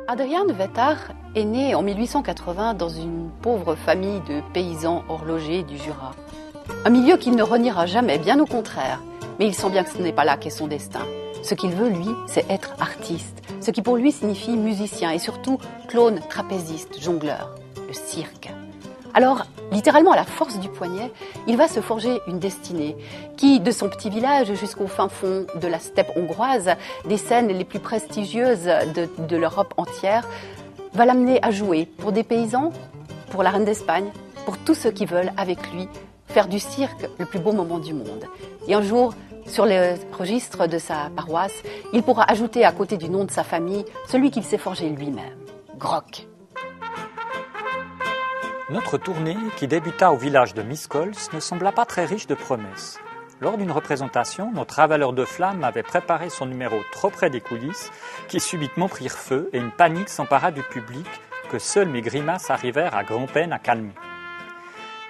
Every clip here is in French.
Adriaan Wettard est né en 1880 dans une pauvre famille de paysans horlogers du Jura. Un milieu qu'il ne reniera jamais, bien au contraire. Mais il sent bien que ce n'est pas là qu'est son destin. Ce qu'il veut, lui, c'est être artiste. Ce qui pour lui signifie musicien et surtout clown, trapéziste, jongleur, le cirque. Alors, littéralement à la force du poignet, il va se forger une destinée qui, de son petit village jusqu'au fin fond de la steppe hongroise, des scènes les plus prestigieuses de l'Europe entière, va l'amener à jouer pour des paysans, pour la reine d'Espagne, pour tous ceux qui veulent, avec lui, faire du cirque le plus beau moment du monde. Et un jour, sur le registre de sa paroisse, il pourra ajouter à côté du nom de sa famille celui qu'il s'est forgé lui-même, Groc. Notre tournée, qui débuta au village de Miskolc, ne sembla pas très riche de promesses. Lors d'une représentation, notre ravaleur de flammes avait préparé son numéro trop près des coulisses, qui subitement prirent feu et une panique s'empara du public que seules mes grimaces arrivèrent à grand-peine à calmer.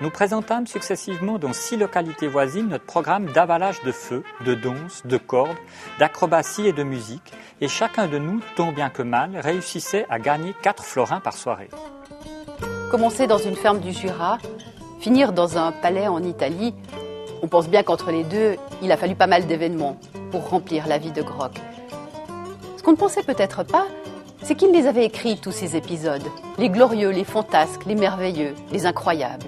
Nous présentâmes successivement dans 6 localités voisines notre programme d'avalage de feu, de danse, de cordes, d'acrobatie et de musique, et chacun de nous, tant bien que mal, réussissait à gagner 4 florins par soirée. Commencer dans une ferme du Jura, finir dans un palais en Italie, on pense bien qu'entre les deux, il a fallu pas mal d'événements pour remplir la vie de Groc. Ce qu'on ne pensait peut-être pas, c'est qu'il les avait écrits, tous ces épisodes. Les glorieux, les fantasques, les merveilleux, les incroyables.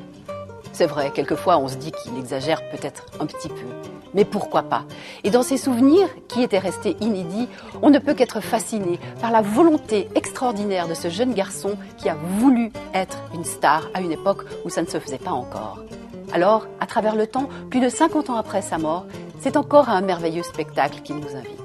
C'est vrai, quelquefois on se dit qu'il exagère peut-être un petit peu. Mais pourquoi pas? Et dans ces souvenirs, qui étaient restés inédits, on ne peut qu'être fasciné par la volonté extraordinaire de ce jeune garçon qui a voulu être une star à une époque où ça ne se faisait pas encore. Alors, à travers le temps, plus de 50 ans après sa mort, c'est encore un merveilleux spectacle qui nous invite.